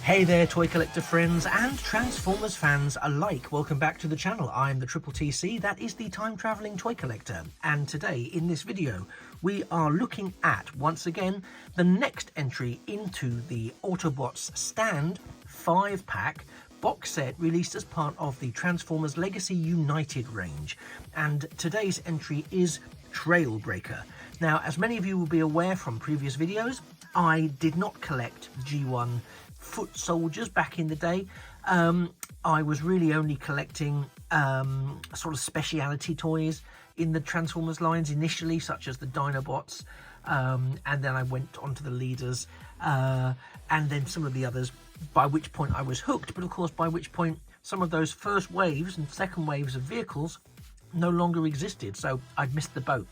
Hey there, toy collector friends and Transformers fans alike. Welcome back to the channel. I'm the Triple TC, that is the time traveling toy collector. And today in this video, we are looking at, once again, the next entry into the Autobots Stand 5-pack box set released as part of the Transformers Legacy United range. And today's entry is Trailbreaker. Now, as many of you will be aware from previous videos, I did not collect G1 foot soldiers back in the day. I was really only collecting sort of speciality toys in the Transformers lines initially, such as the Dinobots, and then I went on to the leaders, and then some of the others, by which point I was hooked. But of course, by which point some of those first waves and second waves of vehicles no longer existed, so I'd missed the boat.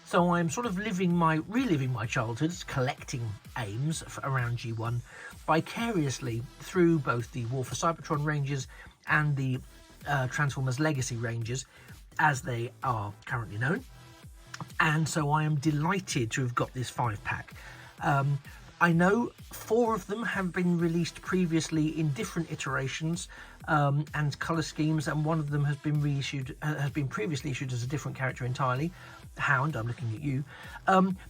So I'm sort of reliving my childhood's collecting aims around G1 vicariously through both the War for Cybertron ranges and the Transformers Legacy ranges, as they are currently known. And so I am delighted to have got this 5-pack. I know 4 of them have been released previously in different iterations and colour schemes, and one of them has been reissued, has been previously issued as a different character entirely. Hound, I'm looking at you.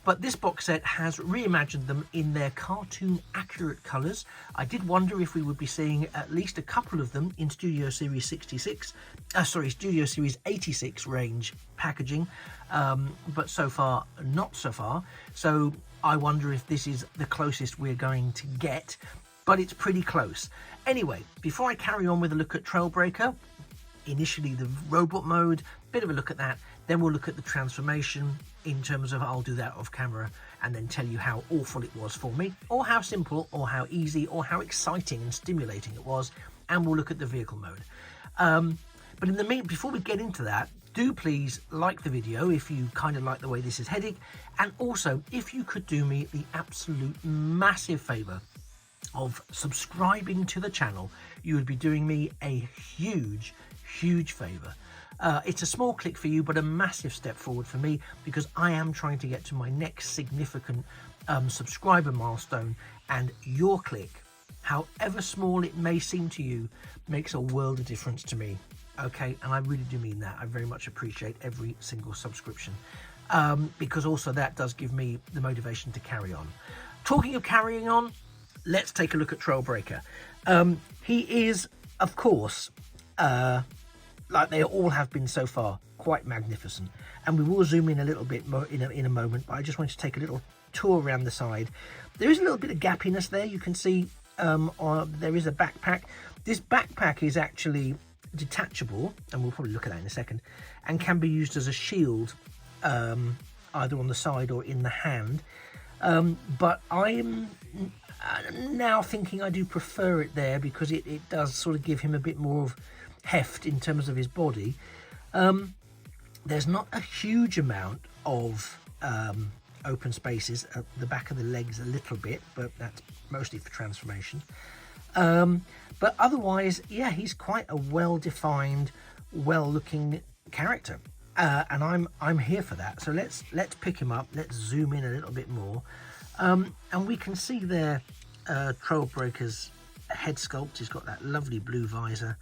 But this box set has reimagined them in their cartoon accurate colours. I did wonder if we would be seeing at least a couple of them in Studio Series 66, Studio Series 86 range packaging, but so far, not so far. So I wonder if this is the closest we're going to get, but it's pretty close. Anyway, before I carry on with a look at Trailbreaker, initially the robot mode, bit of a look at that, then we'll look at the transformation in terms of, I'll do that off camera and then tell you how awful it was for me, or how simple, or how easy, or how exciting and stimulating it was, and we'll look at the vehicle mode. But in the meantime, before we get into that, do please like the video if you kind of like the way this is heading, and also if you could do me the absolute massive favour of subscribing to the channel, you would be doing me a huge favour. It's a small click for you, but a massive step forward for me, because I am trying to get to my next significant subscriber milestone, and your click, however small it may seem to you, makes a world of difference to me. Okay, and I really do mean that. I very much appreciate every single subscription, because also that does give me the motivation to carry on. Talking of carrying on, let's take a look at Trailbreaker. He is, of course, like they all have been so far, quite magnificent. And we will zoom in a little bit more in a moment, but I just want to take a little tour around the side. There is a little bit of gappiness there. You can see there is a backpack. This backpack is actually detachable, and we'll probably look at that in a second, and can be used as a shield, either on the side or in the hand. But I'm now thinking I do prefer it there, because it does sort of give him a bit more of heft in terms of his body. There's not a huge amount of open spaces at the back of the legs, a little bit, but that's mostly for transformation. But otherwise, yeah, he's quite a well-defined, well-looking character, and I'm here for that. So let's pick him up. Let's zoom in a little bit more, and we can see there Trailbreaker's head sculpt. He's got that lovely blue visor,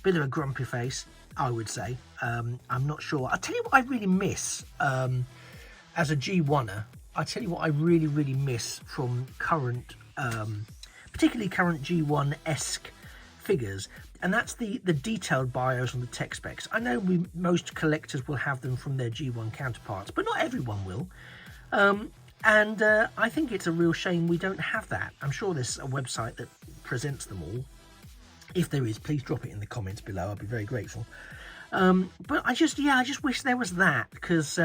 bit of a grumpy face, I would say. I'm not sure. I'll tell you what I really miss as a G1er. I'll tell you what I really miss from current, particularly current G1-esque figures, and that's the detailed bios and the tech specs. I know most collectors will have them from their G1 counterparts, but not everyone will. And I think it's a real shame we don't have that. I'm sure there's a website that presents them all. If there is, please drop it in the comments below. I'll be very grateful. But I just wish there was that, because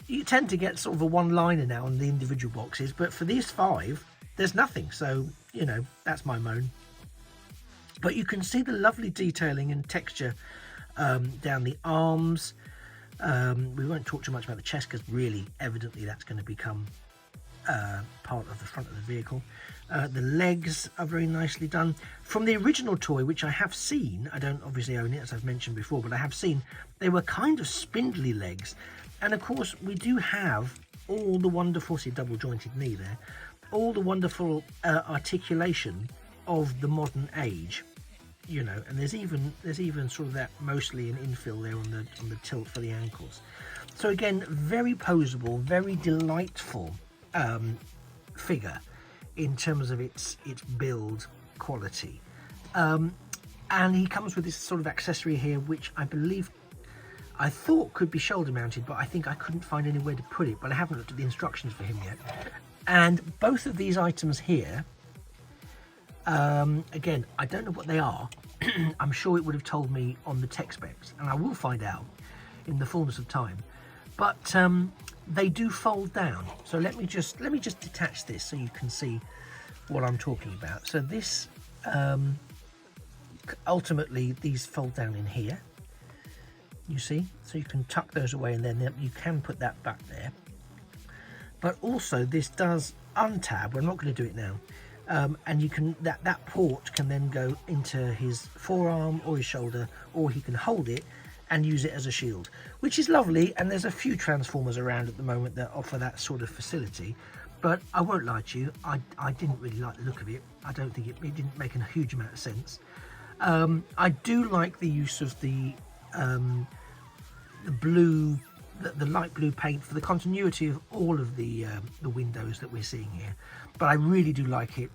you tend to get sort of a one-liner now on the individual boxes, but for these 5, there's nothing. So, you know, that's my moan. But you can see the lovely detailing and texture down the arms. We won't talk too much about the chest, because really, evidently, that's going to become part of the front of the vehicle. The legs are very nicely done. From the original toy, which I have seen, I don't obviously own it, as I've mentioned before, but I have seen, they were kind of spindly legs. And of course, we do have all the wonderful, see, double jointed knee there, all the wonderful articulation of the modern age, you know. And there's even sort of that mostly an infill there on the tilt for the ankles. So again, very poseable, very delightful figure in terms of its build quality. And he comes with this sort of accessory here, which I thought could be shoulder mounted, but I think I couldn't find anywhere to put it, but I haven't looked at the instructions for him yet. And both of these items here, again, I don't know what they are. I'm sure it would have told me on the tech specs, and I will find out in the fullness of time. But they do fold down. So let me just detach this so you can see what I'm talking about. So this ultimately, these fold down in here, you see, so you can tuck those away, and then you can put that back there. But also this does untab. We're not going to do it now. And you can that port can then go into his forearm or his shoulder, or he can hold it and use it as a shield, which is lovely. And there's a few Transformers around at the moment that offer that sort of facility. But I won't lie to you, I didn't really like the look of it. I don't think it didn't make a huge amount of sense. I do like the use of the blue, the light blue paint for the continuity of all of the windows that we're seeing here. But I really do like it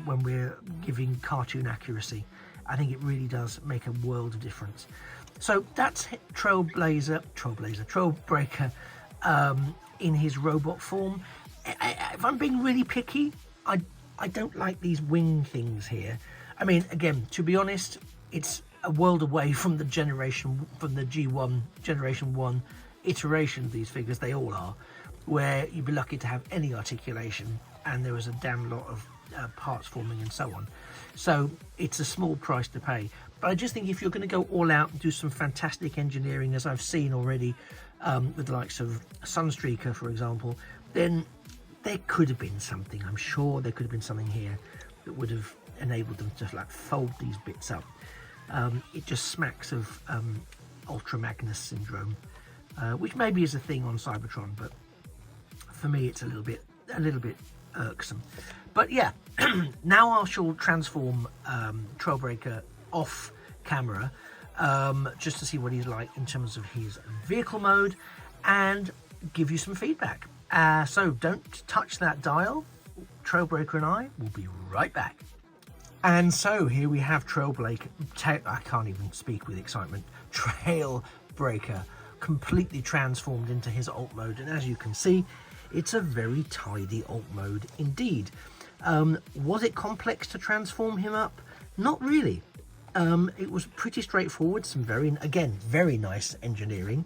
when we're giving cartoon accuracy. I think it really does make a world of difference. So that's Trailbreaker in his robot form. If I'm being really picky, I don't like these wing things here. I mean, again, to be honest, it's a world away from the G1 Generation 1 iteration of these figures. They all are, where you'd be lucky to have any articulation, and there was a damn lot of parts forming and so on. So it's a small price to pay. But I just think if you're going to go all out and do some fantastic engineering, as I've seen already with the likes of Sunstreaker, for example, then there could have been something. I'm sure there could have been something here that would have enabled them to like fold these bits up. It just smacks of Ultra Magnus syndrome, which maybe is a thing on Cybertron, but for me it's a little bit irksome. But yeah, now I shall transform Trailbreaker off camera just to see what he's like in terms of his vehicle mode and give you some feedback. So don't touch that dial. Trailbreaker and I will be right back. And so here we have Trailbreaker, I can't even speak with excitement, Trailbreaker completely transformed into his alt mode, and as you can see, it's a very tidy alt mode indeed. Was it complex to transform him up? Not really. It was pretty straightforward, some very nice engineering.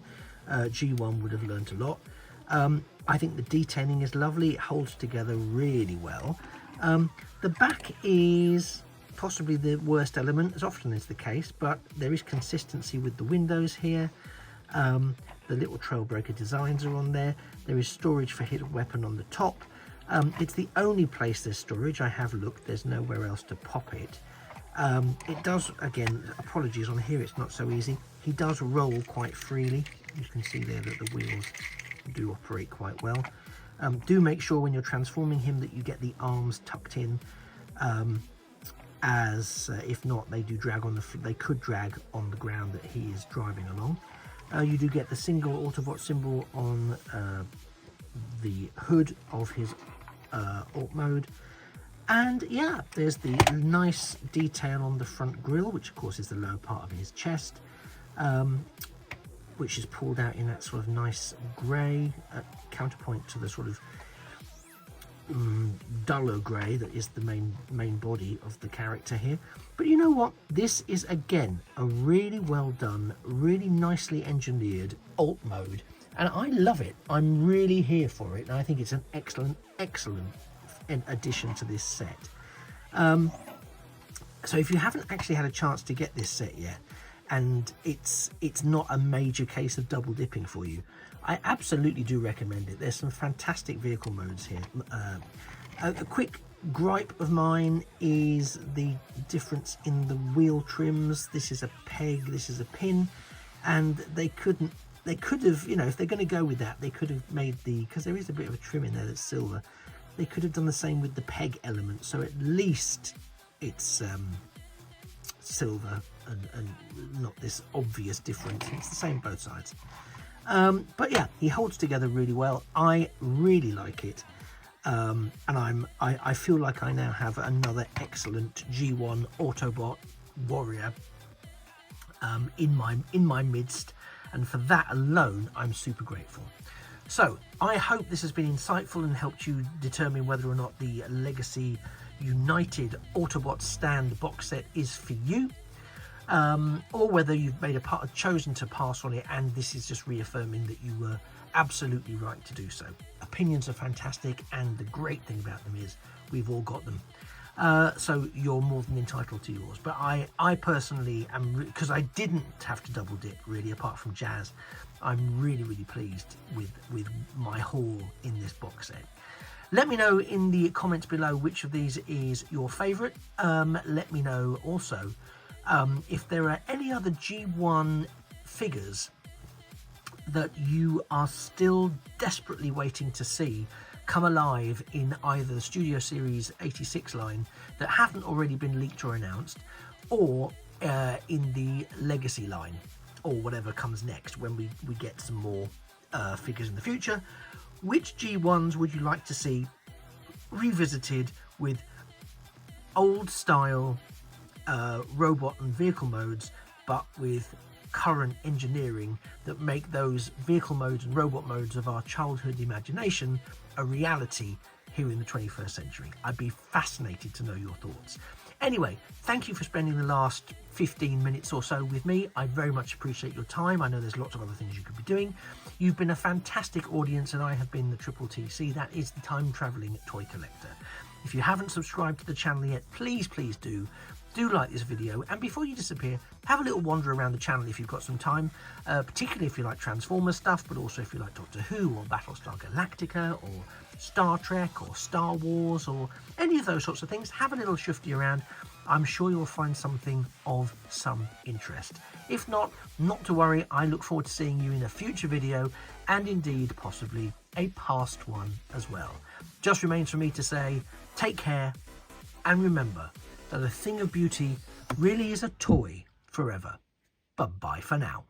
G1 would have learnt a lot. I think the detailing is lovely, it holds together really well. The back is possibly the worst element, as often is the case, but there is consistency with the windows here. The little Trailbreaker designs are on there. There is storage for hidden weapon on the top. It's the only place there's storage. I have looked, there's nowhere else to pop it. It does, again, apologies, on here it's not so easy. He does roll quite freely. You can see there that the wheels do operate quite well. Do make sure when you're transforming him that you get the arms tucked in, as if not, they could drag on the ground that he is driving along. You do get the single Autobot symbol on the hood of his alt mode, and yeah, there's the nice detail on the front grille, which of course is the lower part of his chest, which is pulled out in that sort of nice grey, counterpoint to the sort of duller grey that is the main body of the character here. But you know what, this is again a really well done, really nicely engineered alt mode, and I love it. I'm really here for it, and I think it's an excellent addition to this set. So if you haven't actually had a chance to get this set yet, and it's not a major case of double dipping for you, I absolutely do recommend it. There's some fantastic vehicle modes here. A quick gripe of mine is the difference in the wheel trims. This is a peg, this is a pin, and they could have, you know, if they're going to go with that, they could have made because there is a bit of a trim in there that's silver, they could have done the same with the peg element, so at least it's silver and not this obvious difference. It's the same both sides. But yeah, he holds together really well. I really like it. And I feel like I now have another excellent G1 Autobot warrior in my midst, and for that alone I'm super grateful. So I hope this has been insightful and helped you determine whether or not the Legacy United Autobots Stand box set is for you, or whether you've chosen to pass on it, and this is just reaffirming that you were absolutely right to do so. Opinions are fantastic, and the great thing about them is we've all got them. So you're more than entitled to yours. But I personally am, because I didn't have to double dip really, apart from Jazz, I'm really pleased with my haul in this box set. Let me know in the comments below which of these is your favourite. Let me know also if there are any other G1 figures that you are still desperately waiting to see come alive in either the Studio Series 86 line that haven't already been leaked or announced, or in the Legacy line, or whatever comes next when we get some more figures in the future. Which G1s would you like to see revisited with old style robot and vehicle modes, but with current engineering that make those vehicle modes and robot modes of our childhood imagination a reality here in the 21st century? I'd be fascinated to know your thoughts. Anyway, thank you for spending the last 15 minutes or so with me. I very much appreciate your time. I know there's lots of other things you could be doing. You've been a fantastic audience, and I have been the Triple TC. That is the time traveling toy collector. If you haven't subscribed to the channel yet, please do. Do like this video, and before you disappear, have a little wander around the channel if you've got some time, particularly if you like Transformers stuff, but also if you like Doctor Who or Battlestar Galactica or Star Trek or Star Wars or any of those sorts of things. Have a little shifty around. I'm sure you'll find something of some interest. If not to worry. I look forward to seeing you in a future video, and indeed possibly a past one as well. Just remains for me to say, take care, and remember that a thing of beauty really is a toy forever. But bye for now.